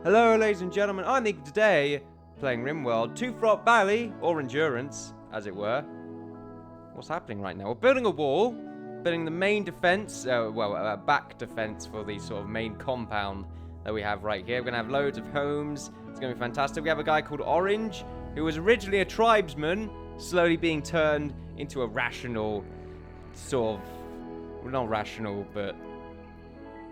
Hello, ladies and gentlemen. I'm Innkeeper today, playing RimWorld. Two-Front Valley, or Endurance, as it were. What's happening right now? We're building a wall, building the main defense, back defense for the sort of main compound that we have right here. We're going to have loads of homes. It's going to be fantastic. We have a guy called Orange, who was originally a tribesman, slowly being turned into a rational, sort of, well, not rational, but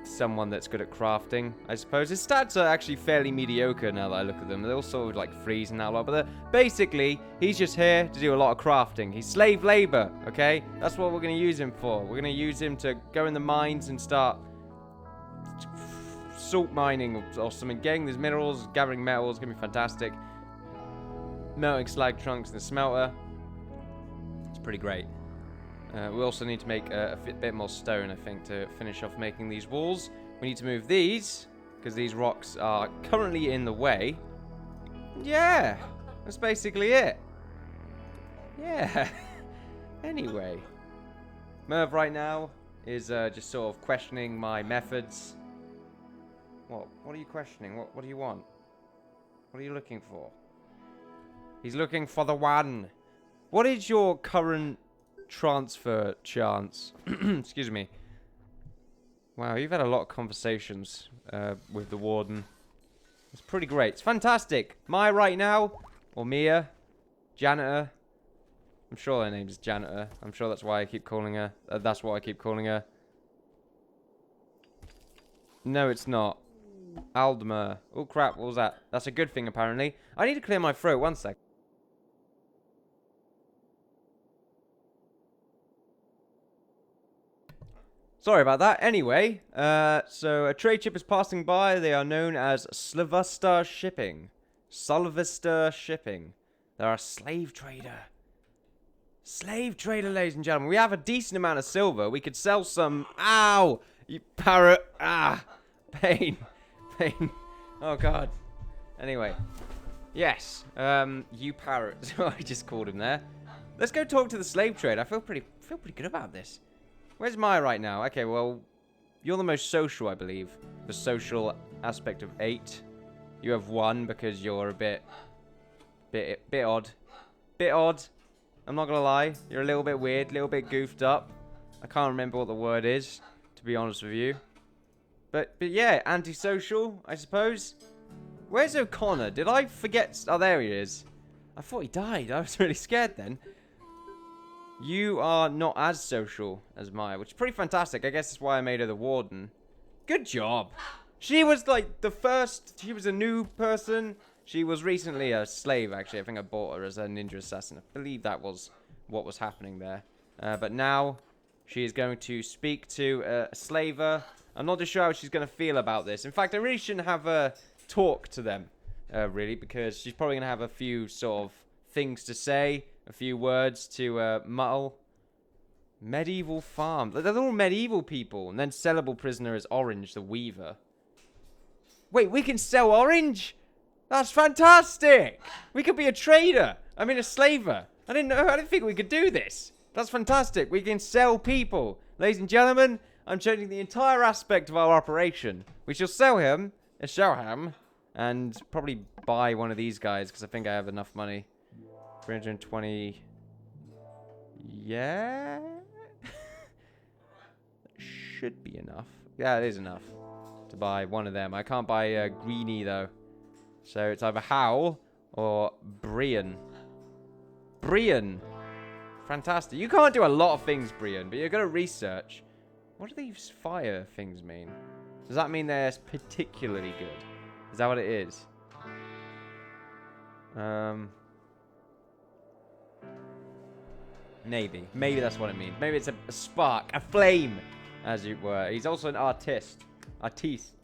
someone that's good at crafting, I suppose. His stats are actually fairly mediocre now that I look at them. They're all sort of like freeze and that a lot, but basically, he's just here to do a lot of crafting. He's slave labor, okay? That's what we're going to use him for. We're going to use him to go in the mines and start salt mining or something, getting these minerals, gathering metals. It's going to be fantastic. Melting slag trunks in the smelter. It's pretty great. We also need to make a bit more stone, I think, to finish off making these walls. We need to move these, because these rocks are currently in the way. Yeah, that's basically it. Yeah. Anyway. Merv right now is just sort of questioning my methods. What? What are you questioning? What do you want? What are you looking for? He's looking for the one. What is your current transfer chance? Excuse me. Wow, you've had a lot of conversations with the warden. It's pretty great. It's fantastic. Maya right now, or Mia, janitor. I'm sure her name's janitor. I'm sure that's why I keep calling her. That's what I keep calling her. No, it's not. Aldmer. Oh crap, what was that? That's a good thing apparently. I need to clear my throat. 1 sec. Sorry about that. Anyway, so a trade ship is passing by. They are known as Sylvester Shipping. Sylvester Shipping. They're a slave trader. Slave trader, ladies and gentlemen. We have a decent amount of silver. We could sell some. Ow! You parrot. Ah! Pain. Pain. Oh, God. Anyway. Yes. You parrot. So I just called him there. Let's go talk to the slave trader. I feel pretty good about this. Where's Maya right now? Okay, well, you're the most social, I believe. The social aspect of 8. You have 1 because you're a bit odd. Bit odd. I'm not gonna lie. You're a little bit weird, a little bit goofed up. I can't remember what the word is, to be honest with you. But yeah, antisocial, I suppose. Where's O'Connor? Did I forget? Oh, there he is. I thought he died. I was really scared then. You are not as social as Maya, which is pretty fantastic. I guess that's why I made her the warden. Good job. She was like the first. She was a new person. She was recently a slave, actually. I think I bought her as a ninja assassin. I believe that was what was happening there. But now she is going to speak to a slaver. I'm not too sure how she's going to feel about this. In fact, I really shouldn't have her talk to them, really, because she's probably going to have a few sort of things to say. A few words to muddle. Medieval farm. They're all medieval people. And then sellable prisoner is Orange, the weaver. Wait, we can sell Orange? That's fantastic! We could be a trader. I mean a slaver. I didn't think we could do this. That's fantastic. We can sell people. Ladies and gentlemen, I'm changing the entire aspect of our operation. We shall sell him, and probably buy one of these guys because I think I have enough money. 320. Yeah? Should be enough. Yeah, it is enough to buy one of them. I can't buy Greenie, though. So it's either Howl or Brian. Brian. Fantastic. You can't do a lot of things, Brian, but you're going to research. What do these fire things mean? Does that mean they're particularly good? Is that what it is? Maybe. Maybe that's what it means. Maybe it's a spark, a flame, as it were. He's also an artiste. Artiste.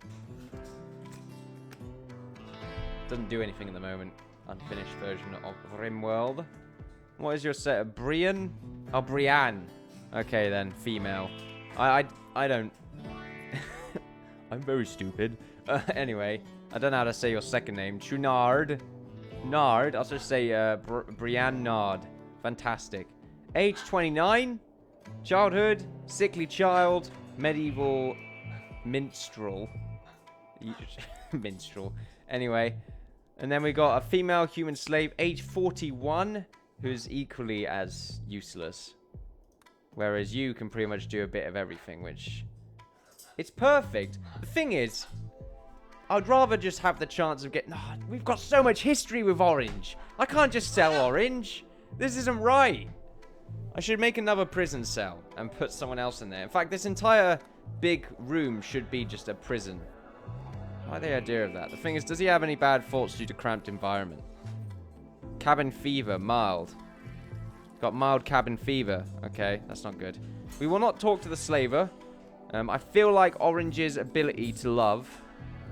Doesn't do anything at the moment. Unfinished version of RimWorld. What is your set? Brian? Oh, Brienne. Okay, then. Female. I don't... I'm very stupid. Anyway, I don't know how to say your second name. Chunard. Nard. I'll just say Brienne Nard. Fantastic. Age 29. Childhood. Sickly child. Medieval minstrel. Minstrel. Anyway. And then we got a female human slave, age 41, who's equally as useless. Whereas you can pretty much do a bit of everything, which... It's perfect. The thing is, I'd rather just have the chance of getting... Oh, we've got so much history with Orange. I can't just sell Orange. This isn't right. I should make another prison cell and put someone else in there. In fact, this entire big room should be just a prison. I like the idea of that. The thing is, does he have any bad thoughts due to cramped environment? Cabin fever, mild. Got mild cabin fever. Okay, that's not good. We will not talk to the slaver. I feel like Orange's ability to love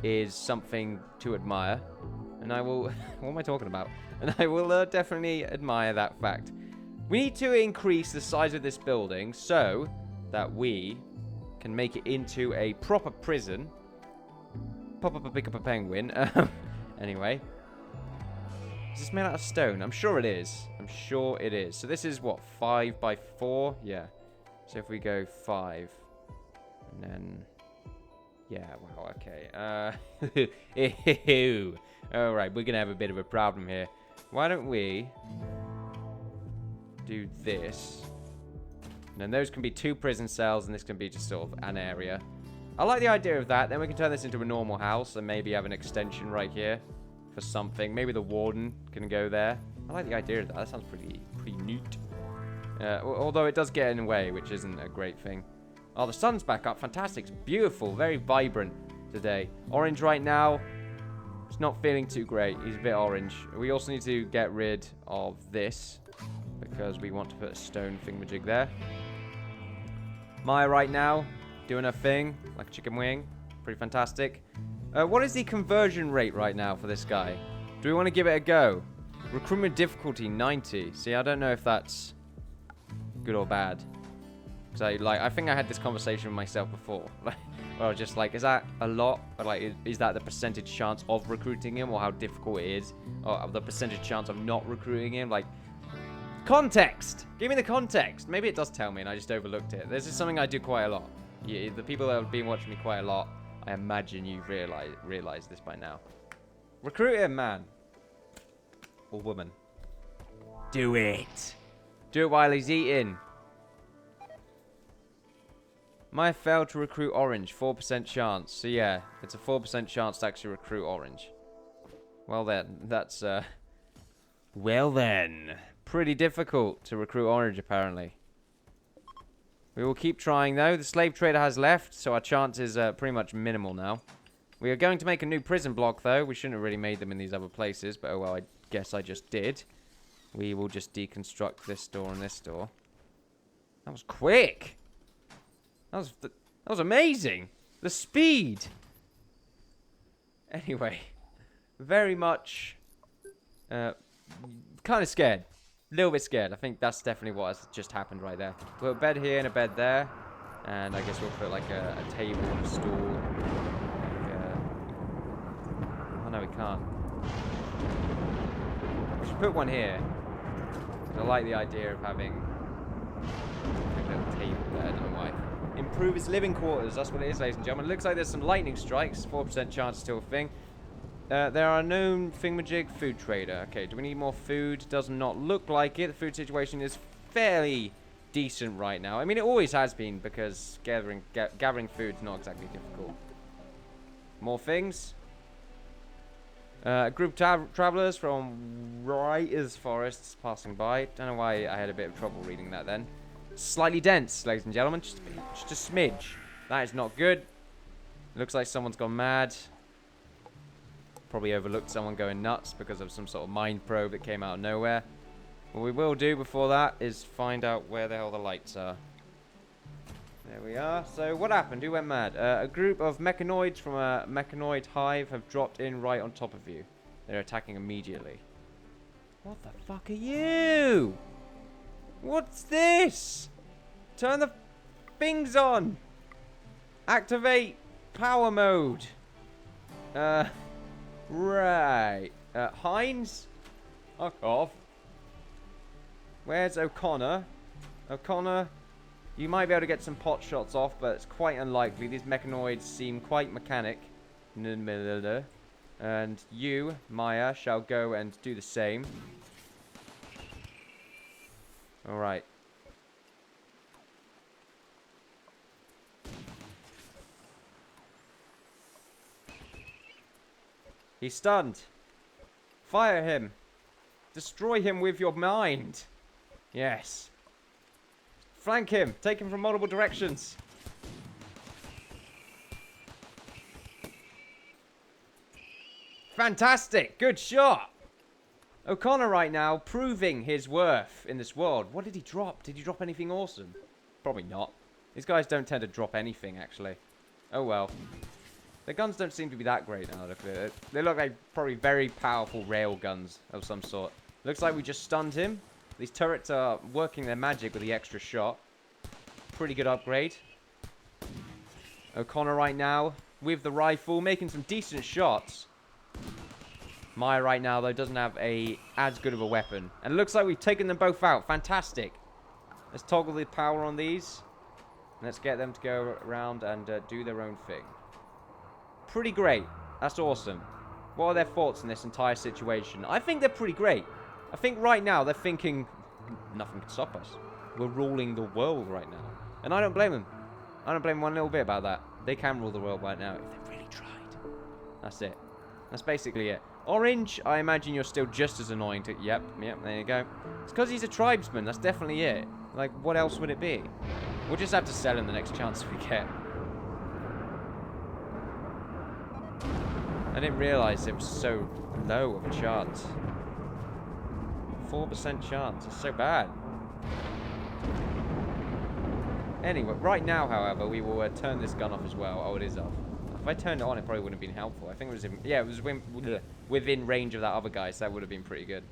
is something to admire. And I will... What am I talking about? And I will definitely admire that fact. We need to increase the size of this building so that we can make it into a proper prison. Pop up a pick up a penguin. Anyway. Is this made out of stone? I'm sure it is. I'm sure it is. So this is what? 5 by 4? Yeah. So if we go 5. And then... Yeah, wow, okay. Alright, we're going to have a bit of a problem here. Why don't we do this? And then those can be 2 prison cells, and this can be just sort of an area. I like the idea of that. Then we can turn this into a normal house and maybe have an extension right here for something. Maybe the warden can go there. I like the idea of that. That sounds pretty neat. Although it does get in the way, which isn't a great thing. Oh, the sun's back up. Fantastic. It's beautiful. Very vibrant today. Orange right now. It's not feeling too great. He's a bit orange. We also need to get rid of this because we want to put a stone thingamajig there. Maya right now doing her thing like a chicken wing. Pretty fantastic. What is the conversion rate right now for this guy? Do we want to give it a go? Recruitment difficulty 90. See, I don't know if that's good or bad. So, I think I had this conversation with myself before. Where I was just like, is that a lot? Or is that the percentage chance of recruiting him, or how difficult it is? Or the percentage chance of not recruiting him? Context! Give me the context! Maybe it does tell me and I just overlooked it. This is something I do quite a lot. Yeah, the people that have been watching me quite a lot, I imagine you've realized this by now. Recruit him, man. Or woman. Do it! Do it while he's eating. Maya failed to recruit Orange. 4% chance. So yeah, it's a 4% chance to actually recruit Orange. Well then, that's well then. Pretty difficult to recruit Orange, apparently. We will keep trying, though. The slave trader has left, so our chance is pretty much minimal now. We are going to make a new prison block, though. We shouldn't have really made them in these other places, but oh well, I guess I just did. We will just deconstruct this door and this door. That was quick! That was amazing! The speed! Anyway, very much kind of scared. A little bit scared. I think that's definitely what has just happened right there. We'll put a bed here and a bed there. And I guess we'll put like a table and a stool. Oh no, we can't. We should put one here. I like the idea of having a little table there. I don't know why. Improve his living quarters. That's what it is, ladies and gentlemen. It looks like there's some lightning strikes. 4% chance is still a thing. There are known thingamajig food trader. Okay, do we need more food? Does not look like it. The food situation is fairly decent right now. I mean, it always has been because gathering food is not exactly difficult. More things. A group of travelers from Writer's Forests passing by. Don't know why I had a bit of trouble reading that then. Slightly dense, ladies and gentlemen. Just a smidge. That is not good. Looks like someone's gone mad. Probably overlooked someone going nuts because of some sort of mind probe that came out of nowhere. What we will do before that is find out where the hell the lights are. There we are. So what happened? Who went mad? A group of mechanoids from a mechanoid hive have dropped in right on top of you. They're attacking immediately. What the fuck are you? What's this? Turn the things on. Activate power mode. Right. Hines? Fuck off. Where's O'Connor? O'Connor, you might be able to get some pot shots off, but it's quite unlikely. These mechanoids seem quite mechanic And you, Maya, shall go and do the same. Alright. He's stunned. Fire him. Destroy him with your mind. Yes. Flank him. Take him from multiple directions. Fantastic. Good shot. O'Connor right now proving his worth in this world. What did he drop? Did he drop anything awesome? Probably not. These guys don't tend to drop anything, actually. Oh, well. Their guns don't seem to be that great now. They look like probably very powerful rail guns of some sort. Looks like we just stunned him. These turrets are working their magic with the extra shot. Pretty good upgrade. O'Connor right now with the rifle, making some decent shots. Maya right now, though, doesn't have as good of a weapon. And it looks like we've taken them both out. Fantastic. Let's toggle the power on these. Let's get them to go around and do their own thing. Pretty great. That's awesome. What are their thoughts in this entire situation? I think they're pretty great. I think right now they're thinking, nothing can stop us. We're ruling the world right now. And I don't blame them. I don't blame them one little bit about that. They can rule the world right now if they really tried. That's it. That's basically it. Orange, I imagine you're still just as annoying to... Yep, there you go. It's because he's a tribesman. That's definitely it. Like, what else would it be? We'll just have to sell him the next chance we get. I didn't realize it was so low of a chance. 4% chance. It's so bad. Anyway, right now, however, we will turn this gun off as well. Oh, it is off. If I turned it on, it probably wouldn't have been helpful. I think it was in, yeah, it was within range of that other guy, so that would have been pretty good.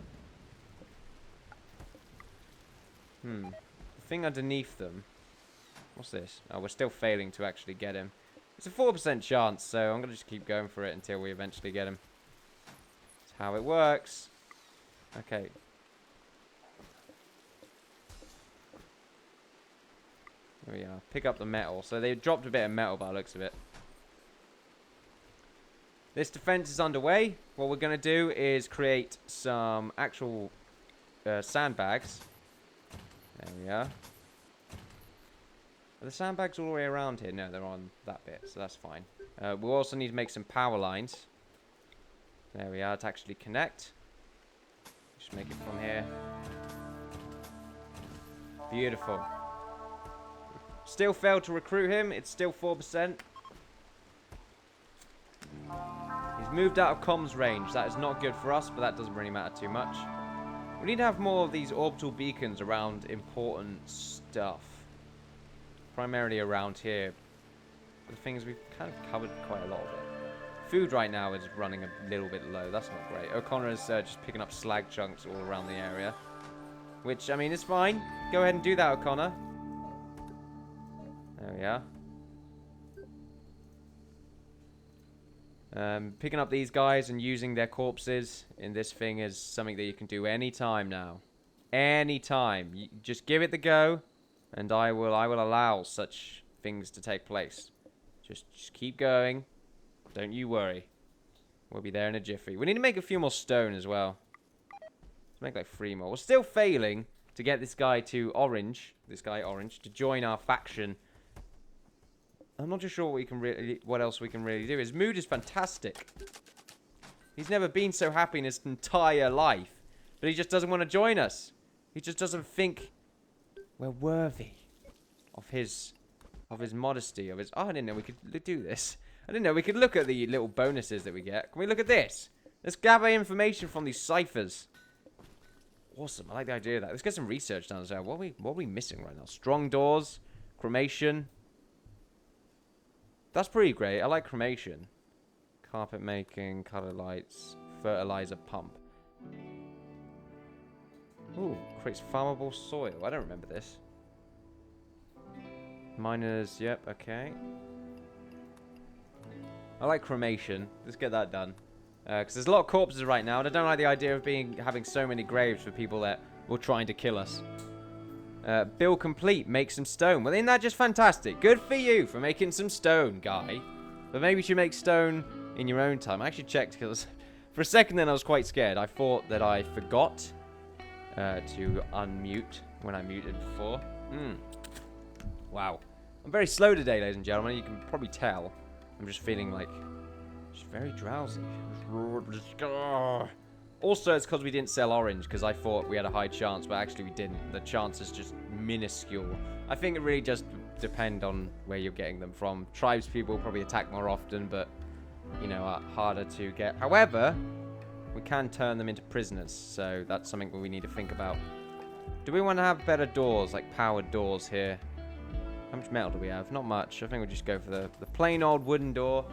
The thing underneath them. What's this? Oh, we're still failing to actually get him. It's a 4% chance, so I'm going to just keep going for it until we eventually get him. That's how it works. Okay. There we are. Pick up the metal. So they dropped a bit of metal by the looks of it. This defense is underway. What we're going to do is create some actual sandbags. There we are. Are the sandbags all the way around here? No, they're on that bit, so that's fine. We'll also need to make some power lines. There we are, to actually connect. Just make it from here. Beautiful. Still failed to recruit him. It's still 4%. He's moved out of comms range. That is not good for us, but that doesn't really matter too much. We need to have more of these orbital beacons around important stuff. Primarily around here. The thing is, we've kind of covered quite a lot of it. Food right now is running a little bit low. That's not great. O'Connor is just picking up slag chunks all around the area. Which, I mean, is fine. Go ahead and do that, O'Connor. There we are. Picking up these guys and using their corpses in this thing is something that you can do anytime now. Anytime. You just give it the go. And I will allow such things to take place. Just keep going. Don't you worry. We'll be there in a jiffy. We need to make a few more stone as well. Let's make like 3 more. We're still failing to get this guy to Orange. This guy Orange to join our faction. I'm not too sure what else we can really do. His mood is fantastic. He's never been so happy in his entire life. But he just doesn't want to join us. He just doesn't think we're worthy of his modesty, of his... Oh, I didn't know we could do this. I didn't know we could look at the little bonuses that we get. Can we look at this? Let's gather information from these ciphers. Awesome. I like the idea of that. Let's get some research done as well. What are we missing right now? Strong doors, cremation. That's pretty great. I like cremation. Carpet making, color lights, fertilizer pump. Ooh, creates farmable soil. I don't remember this. Miners, yep, okay. I like cremation. Let's get that done. Because there's a lot of corpses right now, and I don't like the idea of having so many graves for people that were trying to kill us. Build complete. Make some stone. Well, isn't that just fantastic? Good for you for making some stone, guy. But maybe you should make stone in your own time. I actually checked because for a second then I was quite scared. I thought that I forgot to unmute when I muted before. Wow. I'm very slow today, ladies and gentlemen. You can probably tell. I'm just feeling like just very drowsy. Also, it's because we didn't sell orange, because I thought we had a high chance, but actually we didn't. The chance is just minuscule. I think it really just depends on where you're getting them from. Tribes people probably attack more often, but, you know, are harder to get. However, we can turn them into prisoners, so that's something that we need to think about. Do we want to have better doors, like powered doors here? How much metal do we have? Not much. I think we'll just go for the plain old wooden door,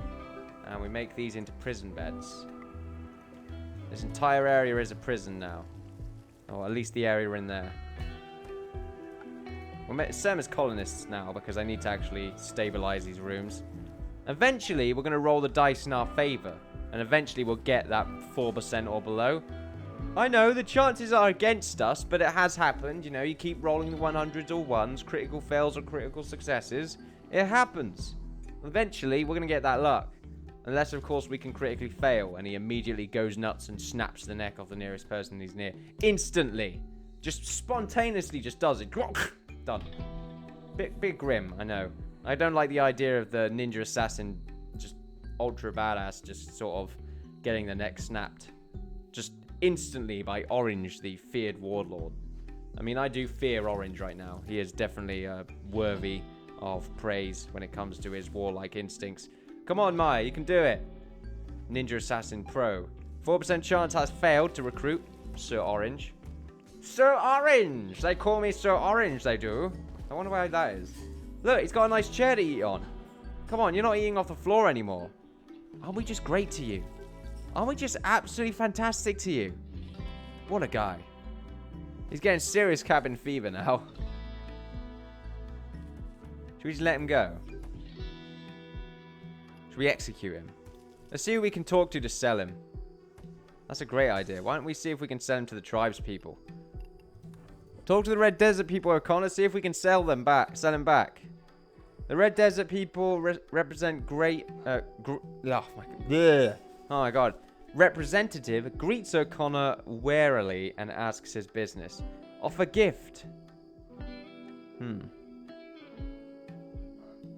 and we make these into prison beds. This entire area is a prison now. Or at least the area in there. We'll set them as colonists now because I need to actually stabilize these rooms. Eventually, we're going to roll the dice in our favor. And eventually, we'll get that 4% or below. I know, the chances are against us, but it has happened. You know, you keep rolling the 100s or 1s, critical fails or critical successes. It happens. Eventually, we're going to get that luck. Unless, of course, we can critically fail, and he immediately goes nuts and snaps the neck of the nearest person he's near. Instantly. Just spontaneously just does it. Done. Bit grim, I know. I don't like the idea of the ninja assassin, just ultra badass, just sort of getting the neck snapped. Just instantly by Orange, the feared warlord. I mean, I do fear Orange right now. He is definitely worthy of praise when it comes to his warlike instincts. Come on, Maya, you can do it. Ninja Assassin Pro. 4% chance has failed to recruit Sir Orange. Sir Orange! They call me Sir Orange, they do. I wonder why that is. Look, he's got a nice chair to eat on. Come on, you're not eating off the floor anymore. Aren't we just great to you? Aren't we just absolutely fantastic to you? What a guy. He's getting serious cabin fever now. Should we just let him go? Should we execute him? Let's see who we can talk to sell him. That's a great idea. Why don't we see if we can sell him to the tribes people? Talk to the Red Desert people, O'Connor. See if we can sell him back. The Red Desert people represent great... oh my god. Representative greets O'Connor warily and asks his business. Offer gift.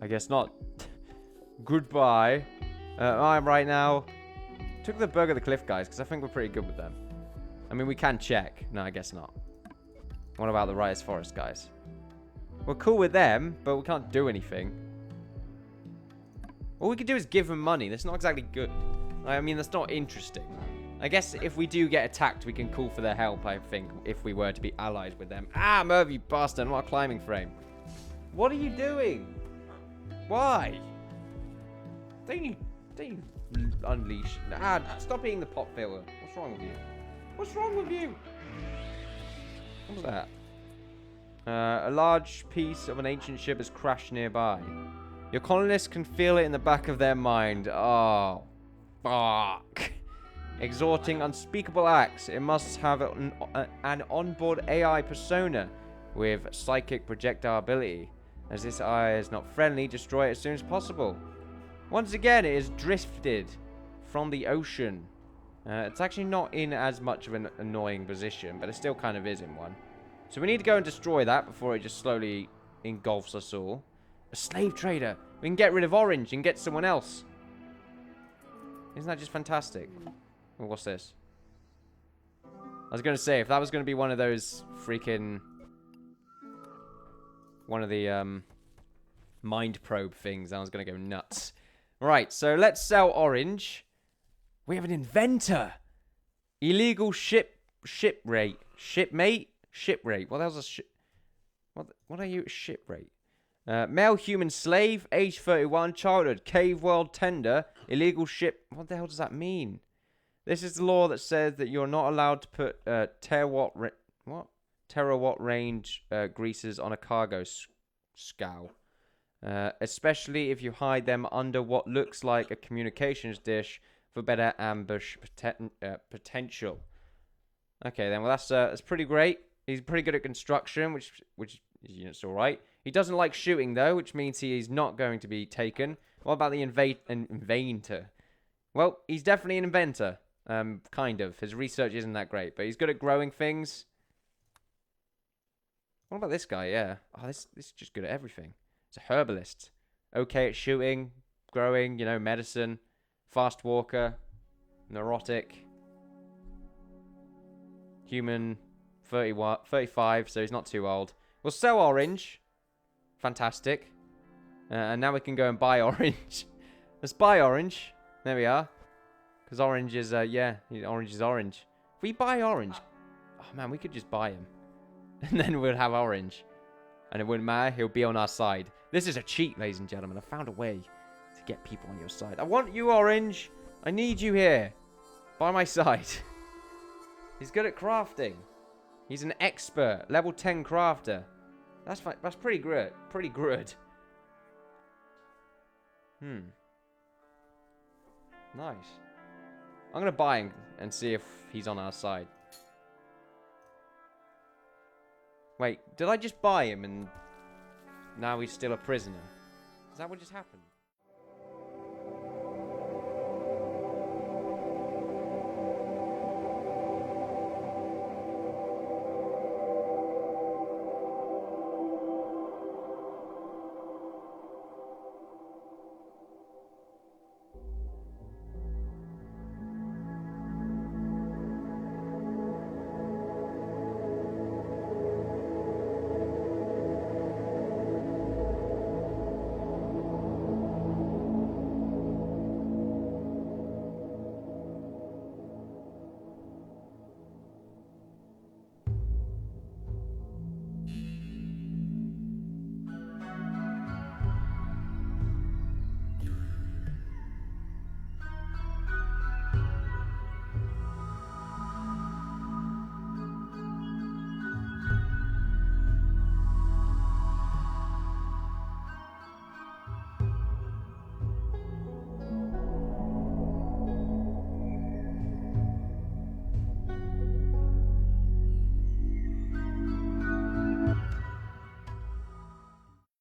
I guess not. Goodbye. I'm right now. Took the Burger the Cliff guys because I think we're pretty good with them. I mean, we can check. No, I guess not. What about the Riotous Forest guys? We're cool with them, but we can't do anything. All we can do is give them money. That's not exactly good. I mean, that's not interesting. I guess if we do get attacked, we can call for their help, I think, if we were to be allies with them. Ah, Merv, you bastard. I'm not a climbing frame. What are you doing? Why? Don't you unleash... Ah, stop eating the pop filter. What's wrong with you? What's wrong with you? What was that? A large piece of an ancient ship has crashed nearby. Your colonists can feel it in the back of their mind. Oh, fuck. Exhorting unspeakable acts. It must have an onboard AI persona with psychic projectile ability. As this AI is not friendly, destroy it as soon as possible. Once again, it is drifted from the ocean. It's actually not in as much of an annoying position, but it still kind of is in one. So we need to go and destroy that before it just slowly engulfs us all. A slave trader. We can get rid of Orange and get someone else. Isn't that just fantastic? Oh, what's this? I was going to say, if that was going to be one of those freaking... one of the mind probe things, I was going to go nuts. Right, so let's sell Orange. We have an inventor. Illegal shipmate. Shipmate. What the hell's a ship? What are you? Shipmate. Male human slave, age 31, childhood, cave world tender, illegal ship. What the hell does that mean? This is the law that says that you're not allowed to put terawatt range greases on a cargo scow. Especially if you hide them under what looks like a communications dish for better ambush potential. Okay, then. Well, that's pretty great. He's pretty good at construction, which it's all right. He doesn't like shooting though, which means he is not going to be taken. What about the invader? Well, he's definitely an inventor. Kind of. His research isn't that great, but he's good at growing things. What about this guy? Yeah. Oh, this is just good at everything. He's a herbalist. Okay at shooting, growing, medicine, fast walker, neurotic, human, 35, so he's not too old. We'll sell Orange. Fantastic. And now we can go and buy Orange. Let's buy Orange. There we are. Because Orange is, Orange is orange. If we buy Orange, oh man, we could just buy him. And then we'll have Orange. And it wouldn't matter, he'll be on our side. This is a cheat, ladies and gentlemen. I found a way to get people on your side. I want you, Orange. I need you here. By my side. He's good at crafting. He's an expert. Level 10 crafter. That's pretty good. Pretty good. Nice. I'm going to buy him and see if he's on our side. Wait, did I just buy him and now he's still a prisoner? Is that what just happened?